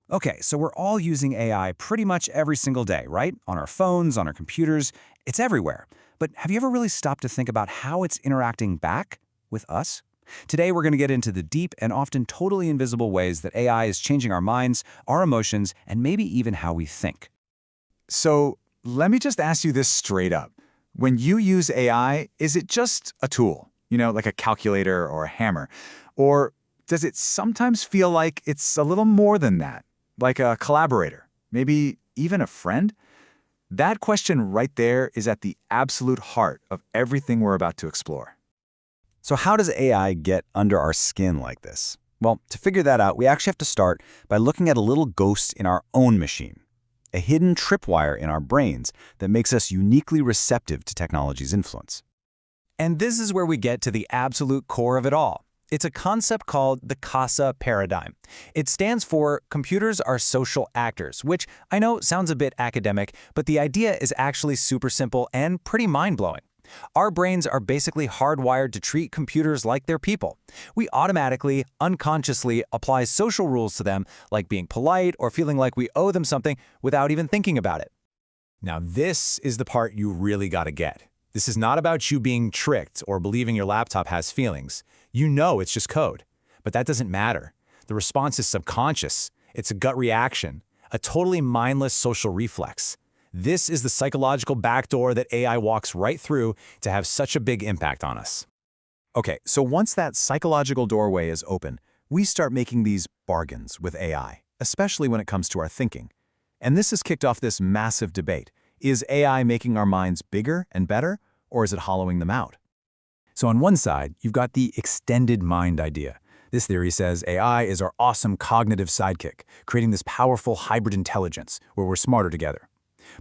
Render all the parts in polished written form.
Okay, so we're all using AI pretty much every single day, right? On our phones, on our computers, it's everywhere. But have you ever really stopped to think about how it's interacting back with us? Today, we're going to get into the deep and often totally invisible ways that AI is changing our minds, our emotions, and maybe even how we think. So let me just ask you this straight up. When you use AI, is it just a tool, like a calculator or a hammer? Or does it sometimes feel like it's a little more than that, like a collaborator, maybe even a friend? That question right there is at the absolute heart of everything we're about to explore. So how does AI get under our skin like this? Well, to figure that out, we actually have to start by looking at a little ghost in our own machine, a hidden tripwire in our brains that makes us uniquely receptive to technology's influence. And this is where we get to the absolute core of it all. It's a concept called the CASA paradigm. It stands for Computers Are Social Actors, which I know sounds a bit academic, but the idea is actually super simple and pretty mind-blowing. Our brains are basically hardwired to treat computers like they're people. We automatically, unconsciously apply social rules to them, like being polite or feeling like we owe them something without even thinking about it. Now this is the part you really gotta get. This is not about you being tricked or believing your laptop has feelings. You know it's just code. But that doesn't matter. The response is subconscious. It's a gut reaction, a totally mindless social reflex. This is the psychological backdoor that AI walks right through to have such a big impact on us. Okay, so once that psychological doorway is open, we start making these bargains with AI, especially when it comes to our thinking. And this has kicked off this massive debate. Is AI making our minds bigger and better, or is it hollowing them out? So on one side, you've got the extended mind idea. This theory says AI is our awesome cognitive sidekick, creating this powerful hybrid intelligence where we're smarter together.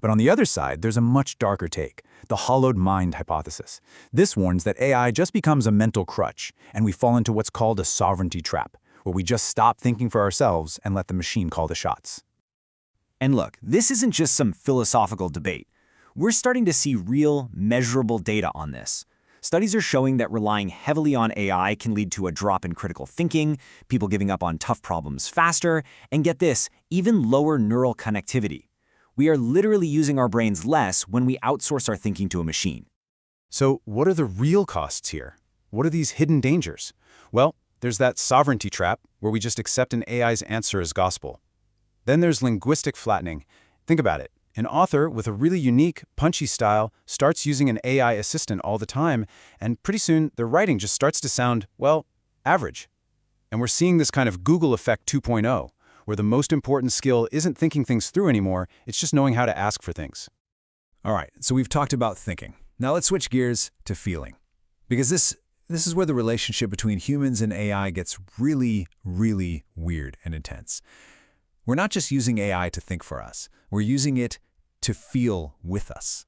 But on the other side, there's a much darker take, the hollowed mind hypothesis. This warns that AI just becomes a mental crutch, and we fall into what's called a sovereignty trap, where we just stop thinking for ourselves and let the machine call the shots. And look, this isn't just some philosophical debate. We're starting to see real, measurable data on this. Studies are showing that relying heavily on AI can lead to a drop in critical thinking, people giving up on tough problems faster, and get this, even lower neural connectivity. We are literally using our brains less when we outsource our thinking to a machine. So what are the real costs here? What are these hidden dangers? Well, there's that sovereignty trap where we just accept an AI's answer as gospel. Then there's linguistic flattening. Think about it. An author with a really unique, punchy style starts using an AI assistant all the time, and pretty soon their writing just starts to sound, well, average. And we're seeing this kind of Google effect 2.0, where the most important skill isn't thinking things through anymore, it's just knowing how to ask for things. All right, so we've talked about thinking. Now let's switch gears to feeling. Because this is where the relationship between humans and AI gets really, really weird and intense. We're not just using AI to think for us. We're using it to feel with us.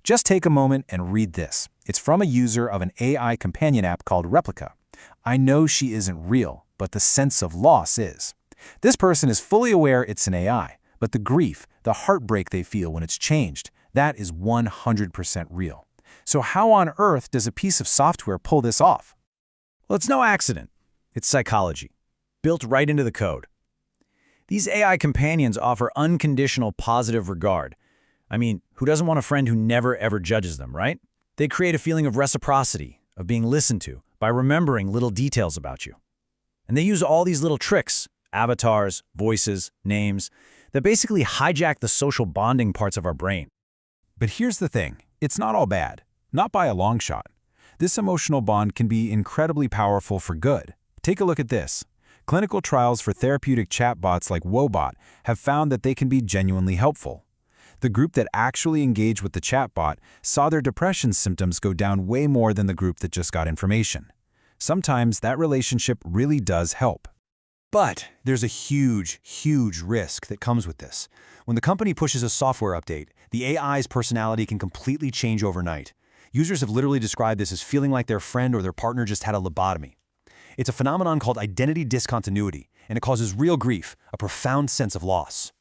Just take a moment and read this. It's from a user of an AI companion app called Replica. I know she isn't real, but the sense of loss is. This person is fully aware it's an AI, but the grief, the heartbreak they feel when it's changed, that is 100% real. So how on earth does a piece of software pull this off? Well, it's no accident. It's psychology, built right into the code. These AI companions offer unconditional positive regard. I mean, who doesn't want a friend who never ever judges them, right? They create a feeling of reciprocity, of being listened to, by remembering little details about you. And they use all these little tricks, avatars, voices, names, that basically hijack the social bonding parts of our brain. But here's the thing, it's not all bad, not by a long shot. This emotional bond can be incredibly powerful for good. Take a look at this. Clinical trials for therapeutic chatbots like Wobot have found that they can be genuinely helpful. The group that actually engaged with the chatbot saw their depression symptoms go down way more than the group that just got information. Sometimes that relationship really does help. But there's a huge, huge risk that comes with this. When the company pushes a software update, the AI's personality can completely change overnight. Users have literally described this as feeling like their friend or their partner just had a lobotomy. It's a phenomenon called identity discontinuity, and it causes real grief, a profound sense of loss.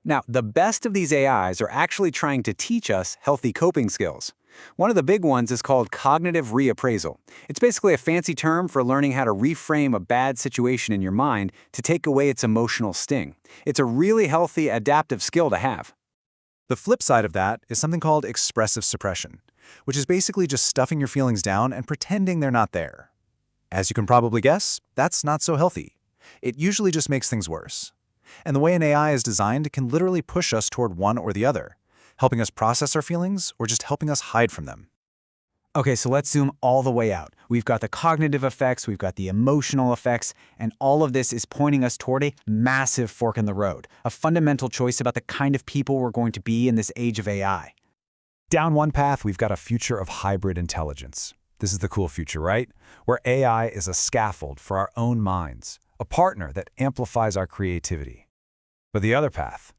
Now, the best of these AIs are actually trying to teach us healthy coping skills. One of the big ones is called cognitive reappraisal. It's basically a fancy term for learning how to reframe a bad situation in your mind to take away its emotional sting. It's a really healthy, adaptive skill to have. The flip side of that is something called expressive suppression, which is basically just stuffing your feelings down and pretending they're not there. As you can probably guess, that's not so healthy. It usually just makes things worse. And the way an AI is designed can literally push us toward one or the other, helping us process our feelings or just helping us hide from them. Okay, so let's zoom all the way out. We've got the cognitive effects, we've got the emotional effects, and all of this is pointing us toward a massive fork in the road, a fundamental choice about the kind of people we're going to be in this age of AI. Down one path, we've got a future of hybrid intelligence. This is the cool future, right? Where AI is a scaffold for our own minds, a partner that amplifies our creativity. But the other path,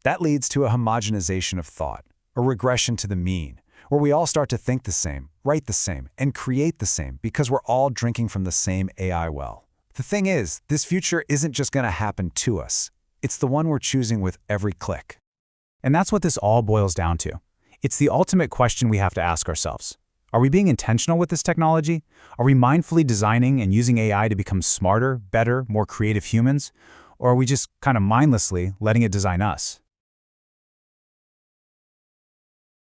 that leads to a homogenization of thought, a regression to the mean, where we all start to think the same, write the same, and create the same because we're all drinking from the same AI well. The thing is, this future isn't just going to happen to us. It's the one we're choosing with every click. And that's what this all boils down to. It's the ultimate question we have to ask ourselves. Are we being intentional with this technology? Are we mindfully designing and using AI to become smarter, better, more creative humans? Or are we just kind of mindlessly letting it design us?